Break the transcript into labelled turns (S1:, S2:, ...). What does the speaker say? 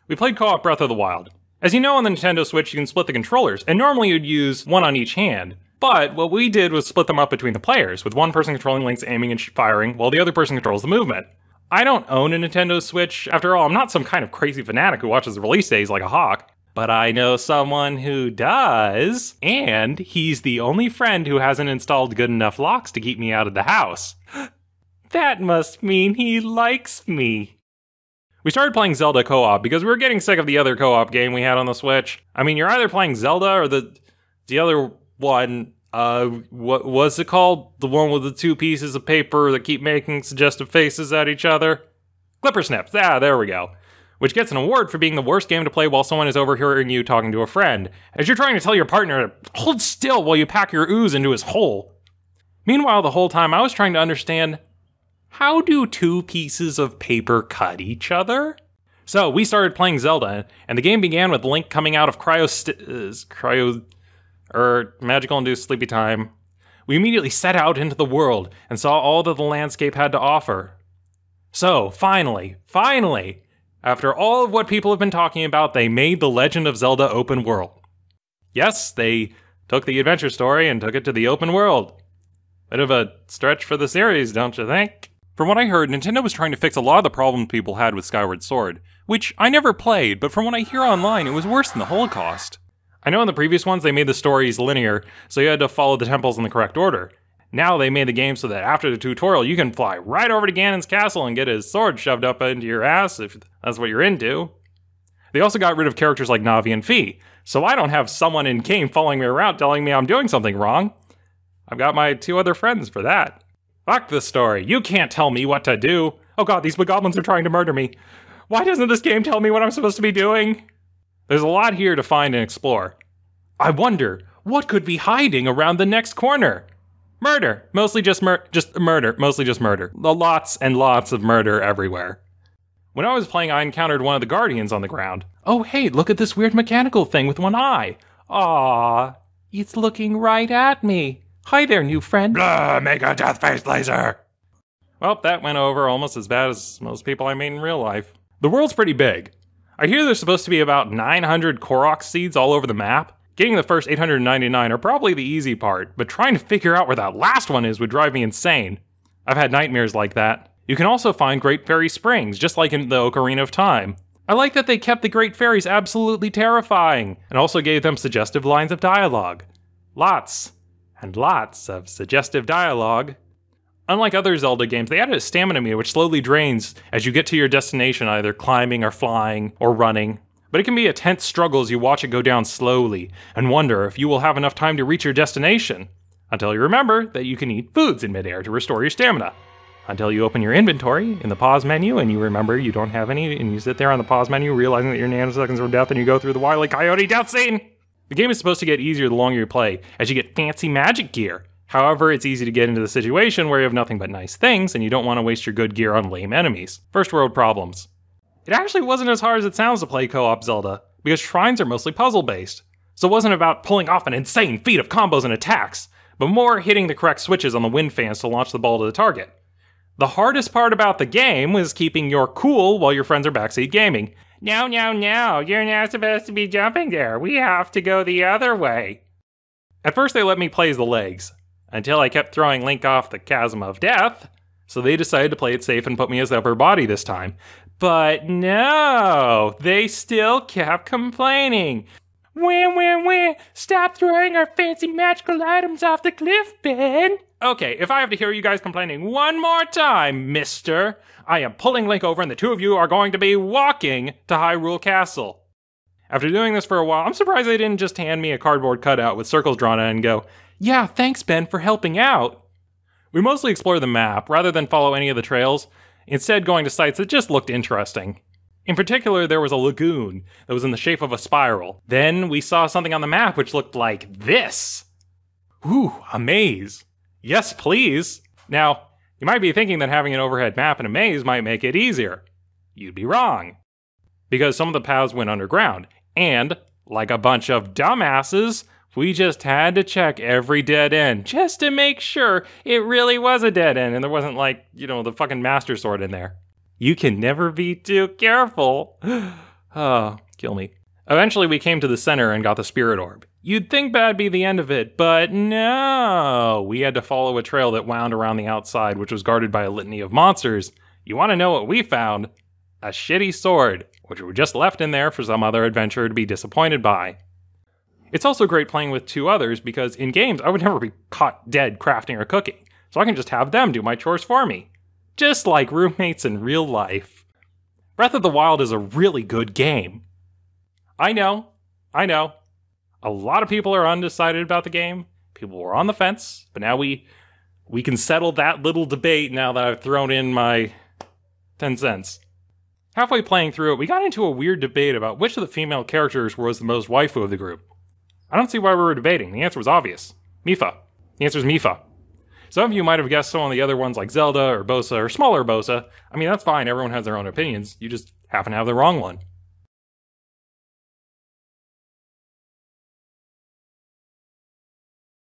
S1: We played co-op Breath of the Wild. As you know, on the Nintendo Switch, you can split the controllers, and normally you'd use one on each hand. But what we did was split them up between the players, with one person controlling Link's aiming and firing, while the other person controls the movement. I don't own a Nintendo Switch. After all, I'm not some kind of crazy fanatic who watches the release days like a hawk. But I know someone who does, and he's the only friend who hasn't installed good enough locks to keep me out of the house. That must mean he likes me. We started playing Zelda co-op because we were getting sick of the other co-op game we had on the Switch. I mean, you're either playing Zelda or the other one, what was it called? The one with the two pieces of paper that keep making suggestive faces at each other? Clipper Snips, there we go. Which gets an award for being the worst game to play while someone is overhearing you talking to a friend, as you're trying to tell your partner to hold still while you pack your ooze into his hole. Meanwhile, the whole time I was trying to understand, how do two pieces of paper cut each other? So we started playing Zelda, and the game began with Link coming out of magical-induced sleepy time. We immediately set out into the world and saw all that the landscape had to offer. So, finally, after all of what people have been talking about, they made The Legend of Zelda open world. Yes, they took the adventure story and took it to the open world. Bit of a stretch for the series, don't you think? From what I heard, Nintendo was trying to fix a lot of the problems people had with Skyward Sword, which I never played, but from what I hear online, it was worse than the Holocaust. I know in the previous ones they made the stories linear, so you had to follow the temples in the correct order. Now they made the game so that after the tutorial, you can fly right over to Ganon's castle and get his sword shoved up into your ass if that's what you're into. They also got rid of characters like Navi and Fi, so I don't have someone in game following me around telling me I'm doing something wrong. I've got my two other friends for that. Fuck this story. You can't tell me what to do. Oh god, these bogoblins are trying to murder me. Why doesn't this game tell me what I'm supposed to be doing? There's a lot here to find and explore. I wonder, what could be hiding around the next corner? Murder. Mostly just murder. Mostly just murder. Lots and lots of murder everywhere. When I was playing, I encountered one of the guardians on the ground. Oh hey, look at this weird mechanical thing with one eye. Aww, it's looking right at me. Hi there, new friend.
S2: Blah, make a death face laser.
S1: Well, that went over almost as bad as most people I meet in real life. The world's pretty big. I hear there's supposed to be about 900 Korok seeds all over the map. Getting the first 899 are probably the easy part, but trying to figure out where that last one is would drive me insane. I've had nightmares like that. You can also find Great Fairy Springs, just like in the Ocarina of Time. I like that they kept the Great Fairies absolutely terrifying, and also gave them suggestive lines of dialogue. Lots and lots of suggestive dialogue. Unlike other Zelda games, they added a stamina meter which slowly drains as you get to your destination, either climbing or flying or running. But it can be a tense struggle as you watch it go down slowly, and wonder if you will have enough time to reach your destination. Until you remember that you can eat foods in midair to restore your stamina. Until you open your inventory in the pause menu and you remember you don't have any, and you sit there on the pause menu realizing that you're nanoseconds from death and you go through the Wile E. Coyote death scene! The game is supposed to get easier the longer you play, as you get fancy magic gear. However, it's easy to get into the situation where you have nothing but nice things and you don't want to waste your good gear on lame enemies. First world problems. It actually wasn't as hard as it sounds to play co-op Zelda, because shrines are mostly puzzle-based. So it wasn't about pulling off an insane feat of combos and attacks, but more hitting the correct switches on the wind fans to launch the ball to the target. The hardest part about the game was keeping your cool while your friends are backseat gaming. No, you're not supposed to be jumping there. We have to go the other way. At first they let me play as the legs, until I kept throwing Link off the chasm of death, so they decided to play it safe and put me as the upper body this time. But no, they still kept complaining. Wah, stop throwing our fancy magical items off the cliff, Ben. Okay, if I have to hear you guys complaining one more time, mister, I am pulling Link over and the two of you are going to be walking to Hyrule Castle. After doing this for a while, I'm surprised they didn't just hand me a cardboard cutout with circles drawn on it and go, yeah, thanks, Ben, for helping out. We mostly explored the map, rather than follow any of the trails, instead going to sites that just looked interesting. In particular, there was a lagoon that was in the shape of a spiral. Then we saw something on the map which looked like this. Ooh, a maze. Yes, please. Now, you might be thinking that having an overhead map in a maze might make it easier. You'd be wrong. Because some of the paths went underground, and, like a bunch of dumbasses, we just had to check every dead end, just to make sure it really was a dead end, and there wasn't like, the fucking Master Sword in there. You can never be too careful. Oh, kill me. Eventually we came to the center and got the spirit orb. You'd think that'd be the end of it, but no! We had to follow a trail that wound around the outside, which was guarded by a litany of monsters. You want to know what we found? A shitty sword, which we just left in there for some other adventurer to be disappointed by. It's also great playing with two others because in games I would never be caught dead crafting or cooking, so I can just have them do my chores for me. Just like roommates in real life. Breath of the Wild is a really good game. I know. A lot of people are undecided about the game. People were on the fence, but now we can settle that little debate now that I've thrown in my 10 cents. Halfway playing through it, we got into a weird debate about which of the female characters was the most waifu of the group. I don't see why we were debating. The answer was obvious. Mipha. The answer is Mipha. Some of you might have guessed some of the other ones like Zelda or Bosa or smaller Bosa. I mean, that's fine. Everyone has their own opinions. You just happen to have the wrong one.